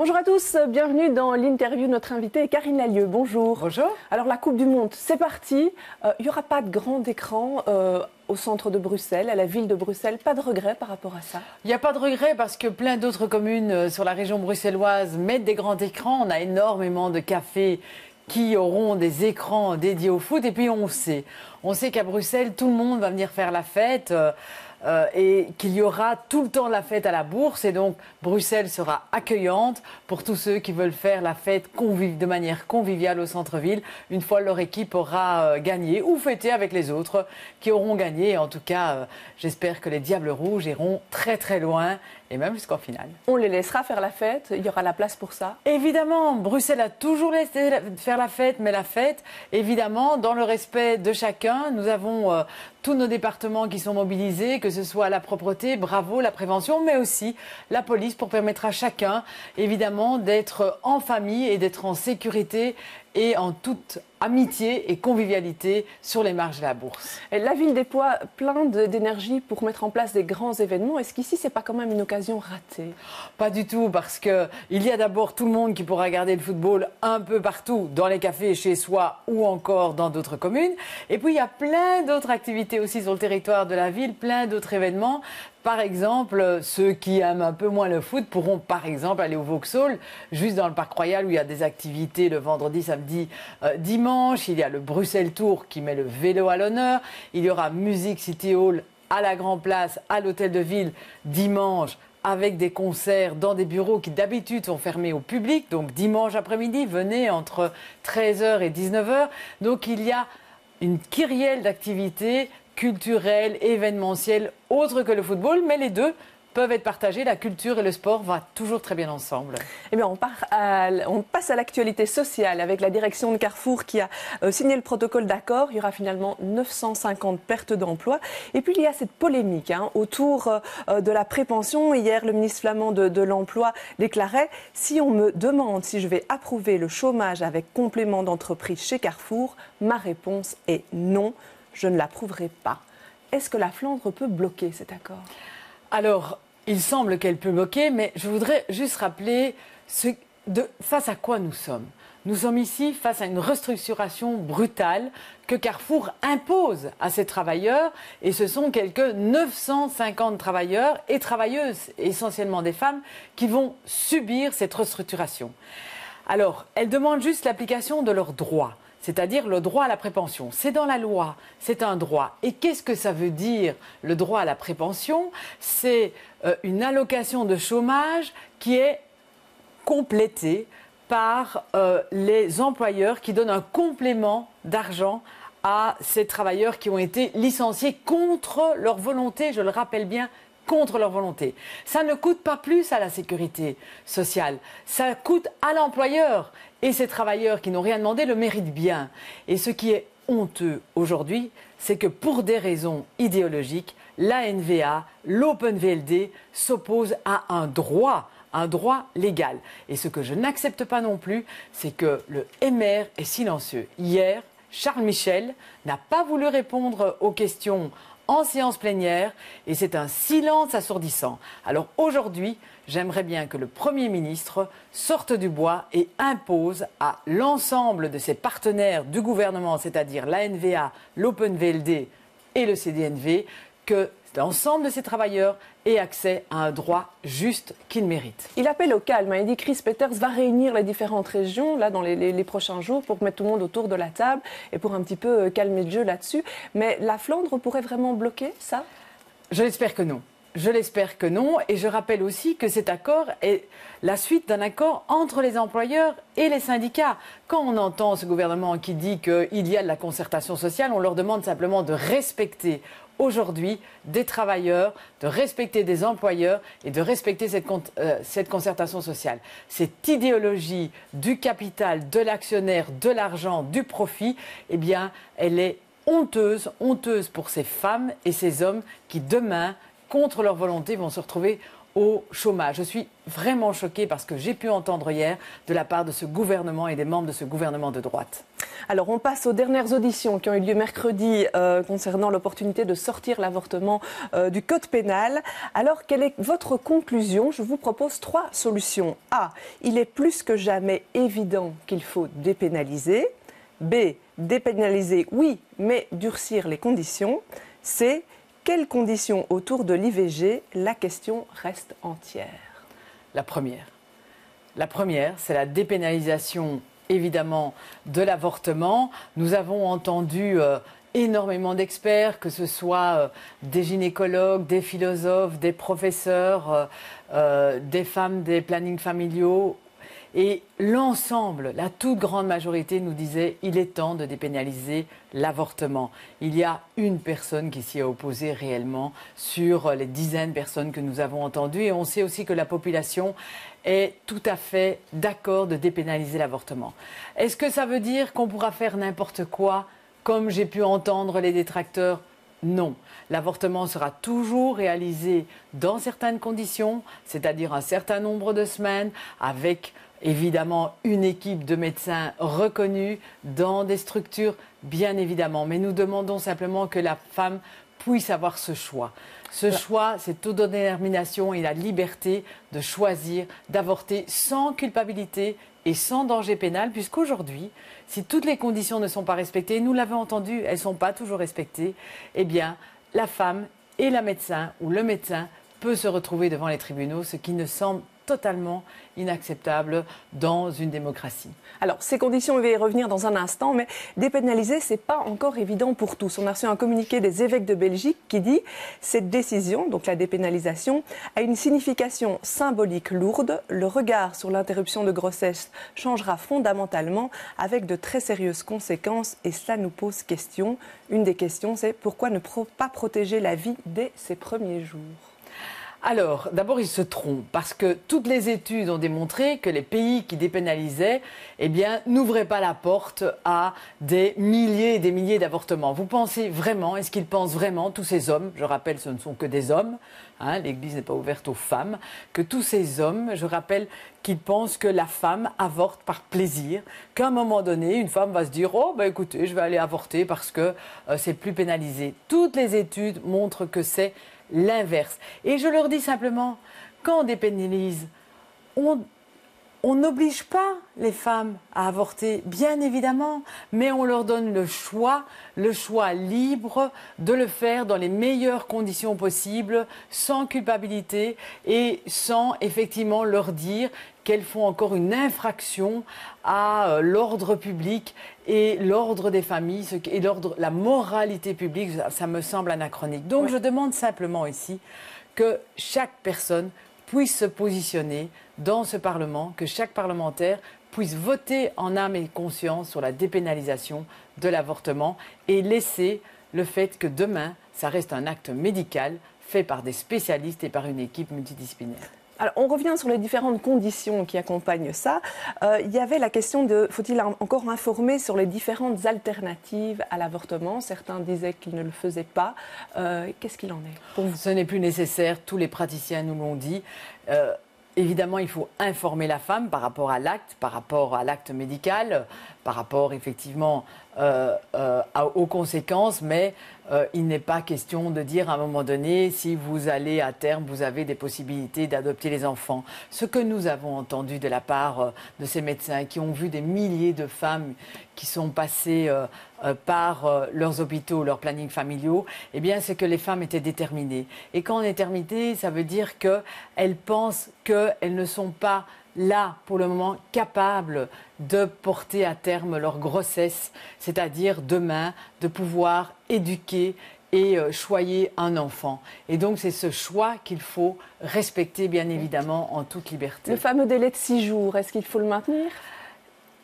Bonjour à tous, bienvenue dans l'interview de notre invitée Karine Lallieu. Bonjour. Bonjour. Alors la Coupe du Monde, c'est parti. Il n'y aura pas de grand écran au centre de Bruxelles, à la ville de Bruxelles. Pas de regret par rapport à ça? Il n'y a pas de regret parce que plein d'autres communes sur la région bruxelloise mettent des grands écrans. On a énormément de cafés qui auront des écrans dédiés au foot. Et puis on sait qu'à Bruxelles, tout le monde va venir faire la fête. Et qu'il y aura tout le temps de la fête à la Bourse. Et donc, Bruxelles sera accueillante pour tous ceux qui veulent faire la fête de manière conviviale au centre-ville, une fois leur équipe aura gagné, ou fêter avec les autres qui auront gagné. Et en tout cas, j'espère que les Diables Rouges iront très très loin, et même jusqu'en finale. On les laissera faire la fête, il y aura la place pour ça? Évidemment, Bruxelles a toujours laissé faire la fête, mais la fête, évidemment, dans le respect de chacun. Nous avons tous nos départements qui sont mobilisés, que ce soit la propreté, bravo, la prévention, mais aussi la police pour permettre à chacun, évidemment, d'être en famille et d'être en sécurité et en toute amitié et convivialité sur les marges de la Bourse. Et la ville déploie plein d'énergie pour mettre en place des grands événements. Est-ce qu'ici, c'est pas quand même une occasion ratée? Pas du tout, parce qu'il y a d'abord tout le monde qui pourra regarder le football un peu partout, dans les cafés, chez soi ou encore dans d'autres communes. Et puis, il y a plein d'autres activités aussi sur le territoire de la ville, plein d'autres événements. Par exemple, ceux qui aiment un peu moins le foot pourront par exemple aller au Vauxhall, juste dans le Parc Royal où il y a des activités le vendredi, samedi, dimanche. Il y a le Bruxelles Tour qui met le vélo à l'honneur. Il y aura Music City Hall à la Grand Place, à l'Hôtel de Ville, dimanche, avec des concerts dans des bureaux qui d'habitude sont fermés au public. Donc dimanche après-midi, venez entre 13 h et 19 h. Donc il y a une kyrielle d'activités culturelles, événementielles, autres que le football, mais les deux peuvent être partagés. La culture et le sport vont toujours très bien ensemble. Eh bien, on passe à l'actualité sociale avec la direction de Carrefour qui a signé le protocole d'accord. Il y aura finalement 950 pertes d'emplois. Et puis, il y a cette polémique autour de la prépension. Hier, le ministre flamand de l'Emploi déclarait « Si on me demande si je vais approuver le chômage avec complément d'entreprise chez Carrefour, ma réponse est non. Je ne l'approuverai pas ». Est-ce que la Flandre peut bloquer cet accord? Alors, il semble qu'elle peut bloquer, mais je voudrais juste rappeler face à quoi nous sommes. Nous sommes ici face à une restructuration brutale que Carrefour impose à ses travailleurs, et ce sont quelques 950 travailleurs et travailleuses, essentiellement des femmes, qui vont subir cette restructuration. Alors, elles demandent juste l'application de leurs droits. C'est-à-dire le droit à la prépension. C'est dans la loi, c'est un droit. Et qu'est-ce que ça veut dire, le droit à la prépension? C'est une allocation de chômage qui est complétée par les employeurs qui donnent un complément d'argent à ces travailleurs qui ont été licenciés contre leur volonté, je le rappelle bien, contre leur volonté. Ça ne coûte pas plus à la sécurité sociale, ça coûte à l'employeur. Et ces travailleurs qui n'ont rien demandé le méritent bien. Et ce qui est honteux aujourd'hui, c'est que pour des raisons idéologiques, l'ANVA, l'OpenVLD s'opposent à un droit légal. Et ce que je n'accepte pas non plus, c'est que le MR est silencieux. Hier, Charles Michel n'a pas voulu répondre aux questions en séance plénière, et c'est un silence assourdissant. Alors aujourd'hui, j'aimerais bien que le Premier ministre sorte du bois et impose à l'ensemble de ses partenaires du gouvernement, c'est-à-dire l'ANVA, l'OpenVLD et le CDNV, que l'ensemble de ces travailleurs aient accès à un droit juste qu'ils méritent. Il appelle au calme. Il dit que Chris Peeters va réunir les différentes régions là, dans les prochains jours pour mettre tout le monde autour de la table et pour un petit peu calmer le jeu là-dessus. Mais la Flandre pourrait vraiment bloquer ça? Je l'espère que non. Je l'espère que non, et je rappelle aussi que cet accord est la suite d'un accord entre les employeurs et les syndicats. Quand on entend ce gouvernement qui dit qu'il y a de la concertation sociale, on leur demande simplement de respecter aujourd'hui des travailleurs, de respecter des employeurs et de respecter cette concertation sociale. Cette idéologie du capital, de l'actionnaire, de l'argent, du profit, eh bien, elle est honteuse pour ces femmes et ces hommes qui demain, contre leur volonté, vont se retrouver au chômage. Je suis vraiment choquée parce que j'ai pu entendre hier de la part de ce gouvernement et des membres de ce gouvernement de droite. Alors on passe aux dernières auditions qui ont eu lieu mercredi concernant l'opportunité de sortir l'avortement du code pénal. Alors quelle est votre conclusion? Je vous propose 3 solutions. A. Il est plus que jamais évident qu'il faut dépénaliser. B. Dépénaliser, oui, mais durcir les conditions. C. Quelles conditions autour de l'IVG? La question reste entière. La première. La première, c'est la dépénalisation, évidemment, de l'avortement. Nous avons entendu énormément d'experts, que ce soit des gynécologues, des philosophes, des professeurs, des femmes des plannings familiaux. Et l'ensemble, la toute grande majorité nous disait il est temps de dépénaliser l'avortement. Il y a une personne qui s'y est opposée réellement sur les dizaines de personnes que nous avons entendues. Et on sait aussi que la population est tout à fait d'accord de dépénaliser l'avortement. Est-ce que ça veut dire qu'on pourra faire n'importe quoi, comme j'ai pu entendre les détracteurs? Non. L'avortement sera toujours réalisé dans certaines conditions, c'est-à-dire un certain nombre de semaines, avec évidemment une équipe de médecins reconnus dans des structures, bien évidemment. Mais nous demandons simplement que la femme puisse avoir ce choix. Ce choix, c'est autodétermination et la liberté de choisir, d'avorter sans culpabilité et sans danger pénal, puisqu'aujourd'hui, si toutes les conditions ne sont pas respectées, nous l'avons entendu, elles ne sont pas toujours respectées, eh bien, la femme et la médecin ou le médecin peut se retrouver devant les tribunaux, ce qui ne semble totalement inacceptable dans une démocratie. Alors, ces conditions, on va y revenir dans un instant, mais dépénaliser, ce n'est pas encore évident pour tous. On a reçu un communiqué des évêques de Belgique qui dit « Cette décision, donc la dépénalisation, a une signification symbolique lourde. Le regard sur l'interruption de grossesse changera fondamentalement avec de très sérieuses conséquences et cela nous pose question. Une des questions, c'est pourquoi ne pas protéger la vie dès ses premiers jours ?» Alors, d'abord, ils se trompent parce que toutes les études ont démontré que les pays qui dépénalisaient, eh bien, n'ouvraient pas la porte à des milliers et des milliers d'avortements. Vous pensez vraiment, est-ce qu'ils pensent vraiment, tous ces hommes, je rappelle, ce ne sont que des hommes, hein, l'Église n'est pas ouverte aux femmes, que tous ces hommes, je rappelle qu'ils pensent que la femme avorte par plaisir, qu'à un moment donné, une femme va se dire « Oh, ben écoutez, je vais aller avorter parce que c'est plus pénalisé ». Toutes les études montrent que c'est l'inverse. Et je leur dis simplement, quand on dépénalise, on n'oblige pas les femmes à avorter, bien évidemment, mais on leur donne le choix libre de le faire dans les meilleures conditions possibles, sans culpabilité et sans effectivement leur dire qu'elles font encore une infraction à l'ordre public et l'ordre des familles, et la moralité publique, ça me semble anachronique. Donc je demande simplement ici que chaque personne puisse se positionner dans ce Parlement, que chaque parlementaire puisse voter en âme et conscience sur la dépénalisation de l'avortement et laisser le fait que demain, ça reste un acte médical fait par des spécialistes et par une équipe multidisciplinaire. Alors, on revient sur les différentes conditions qui accompagnent ça. Il y avait la question de, faut-il encore informer sur les différentes alternatives à l'avortement? Certains disaient qu'ils ne le faisaient pas. Qu'est-ce qu'il en est pour vous? Ce n'est plus nécessaire, tous les praticiens nous l'ont dit. Évidemment, il faut informer la femme par rapport à l'acte médical, par rapport effectivement aux conséquences, mais il n'est pas question de dire à un moment donné, si vous allez à terme, vous avez des possibilités d'adopter les enfants. Ce que nous avons entendu de la part de ces médecins qui ont vu des milliers de femmes qui sont passées par leurs hôpitaux, leurs plannings familiaux, eh bien, c'est que les femmes étaient déterminées. Et quand on est déterminé, ça veut dire qu'elles pensent qu'elles ne sont pas là, pour le moment, capables de porter à terme leur grossesse, c'est-à-dire demain, de pouvoir éduquer et choyer un enfant. Et donc, c'est ce choix qu'il faut respecter, bien évidemment, en toute liberté. Le fameux délai de 6 jours, est-ce qu'il faut le maintenir?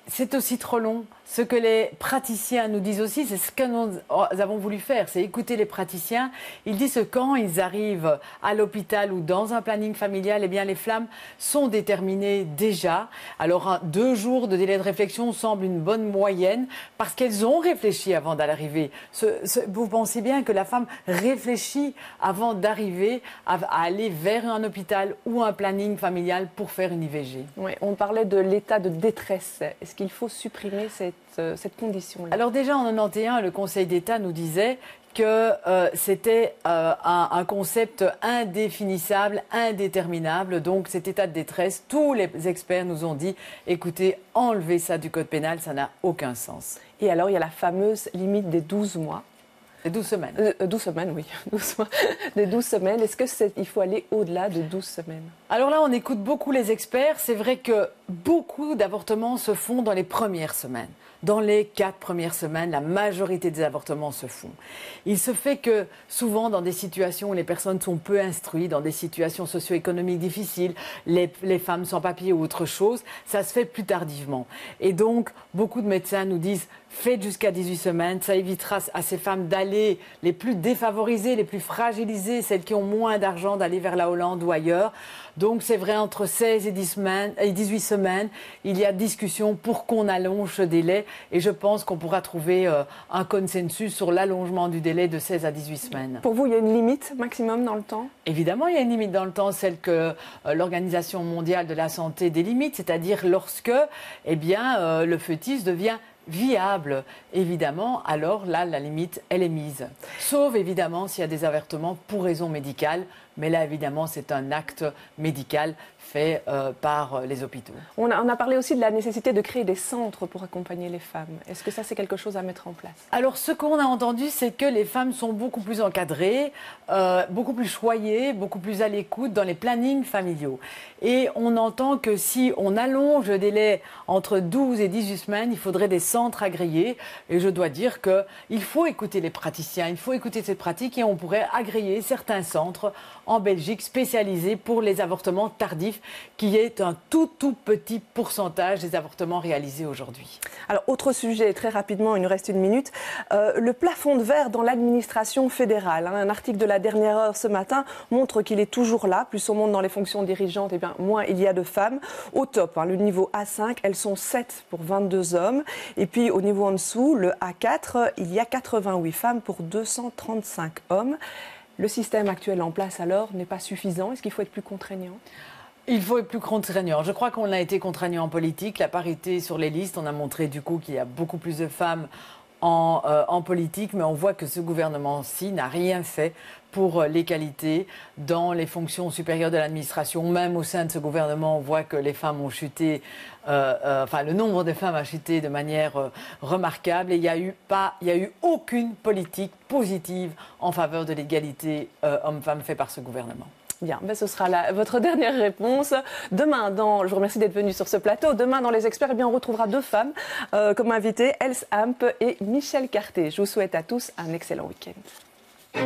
C'est aussi trop long. ce que les praticiens nous disent aussi, c'est ce que nous avons voulu faire, c'est écouter les praticiens. Ils disent que quand ils arrivent à l'hôpital ou dans un planning familial, eh bien les femmes sont déterminées déjà. Alors 2 jours de délai de réflexion semble une bonne moyenne parce qu'elles ont réfléchi avant d'arriver. Vous pensez bien que la femme réfléchit avant d'arriver à aller vers un hôpital ou un planning familial pour faire une IVG. Oui, on parlait de l'état de détresse. Est-ce qu'il faut supprimer cette condition-là? Alors déjà en 91, le Conseil d'État nous disait que c'était un concept indéfinissable, indéterminable. Donc cet état de détresse, tous les experts nous ont dit, écoutez, enlevez ça du code pénal, ça n'a aucun sens. Et alors il y a la fameuse limite des 12 mois. Des 12 semaines. 12 semaines, oui. 12 mois. Des 12 semaines. Est-ce qu'il faut aller au-delà de 12 semaines? Alors là, on écoute beaucoup les experts. C'est vrai que beaucoup d'avortements se font dans les premières semaines. Dans les 4 premières semaines, la majorité des avortements se font. Il se fait que souvent, dans des situations où les personnes sont peu instruites, dans des situations socio-économiques difficiles, les femmes sans papier ou autre chose, ça se fait plus tardivement. Et donc, beaucoup de médecins nous disent faites jusqu'à 18 semaines, ça évitera à ces femmes d'aller, les plus défavorisées, les plus fragilisées, celles qui ont moins d'argent, d'aller vers la Hollande ou ailleurs. Donc c'est vrai, entre 16 et 18 semaines, il y a discussion pour qu'on allonge ce délai. Et je pense qu'on pourra trouver un consensus sur l'allongement du délai de 16 à 18 semaines. Pour vous, il y a une limite maximum dans le temps? Évidemment, il y a une limite dans le temps, celle que l'Organisation mondiale de la santé délimite, c'est-à-dire lorsque le fœtus devient viable, évidemment, alors là, la limite, elle est mise. Sauf, évidemment, s'il y a des avortements pour raison médicale, mais là, évidemment, c'est un acte médical fait par les hôpitaux. On a parlé aussi de la nécessité de créer des centres pour accompagner les femmes. Est-ce que ça, c'est quelque chose à mettre en place? Alors, ce qu'on a entendu, c'est que les femmes sont beaucoup plus encadrées, beaucoup plus choyées, beaucoup plus à l'écoute dans les plannings familiaux. Et on entend que si on allonge le délai entre 12 et 18 semaines, il faudrait des centres agréés. Et je dois dire qu'il faut écouter les praticiens, il faut écouter cette pratique et on pourrait agréer certains centres en Belgique spécialisés pour les avortements tardifs, qui est un tout petit pourcentage des avortements réalisés aujourd'hui. Alors, autre sujet, très rapidement, il nous reste 1 minute, le plafond de verre dans l'administration fédérale. Un article de la dernière heure ce matin montre qu'il est toujours là. Plus on monte dans les fonctions dirigeantes, eh bien, moins il y a de femmes. Au top, le niveau A5, elles sont 7 pour 22 hommes. Et puis, au niveau en dessous, le A4, il y a 88 femmes pour 235 hommes. Le système actuel en place, alors, n'est pas suffisant. Est-ce qu'il faut être plus contraignant? Il faut être plus contraignant. Je crois qu'on a été contraignant en politique. La parité sur les listes, on a montré du coup qu'il y a beaucoup plus de femmes en politique, mais on voit que ce gouvernement-ci n'a rien fait pour l'égalité dans les fonctions supérieures de l'administration. Même au sein de ce gouvernement, on voit que les femmes ont chuté, le nombre de femmes a chuté de manière remarquable. Et il n'y a eu aucune politique positive en faveur de l'égalité homme-femme faite par ce gouvernement. Bien, ce sera votre dernière réponse. Demain, je vous remercie d'être venu sur ce plateau. Demain, dans Les Experts, on retrouvera 2 femmes comme invitées, Else Hamp et Michel Carté. Je vous souhaite à tous un excellent week-end.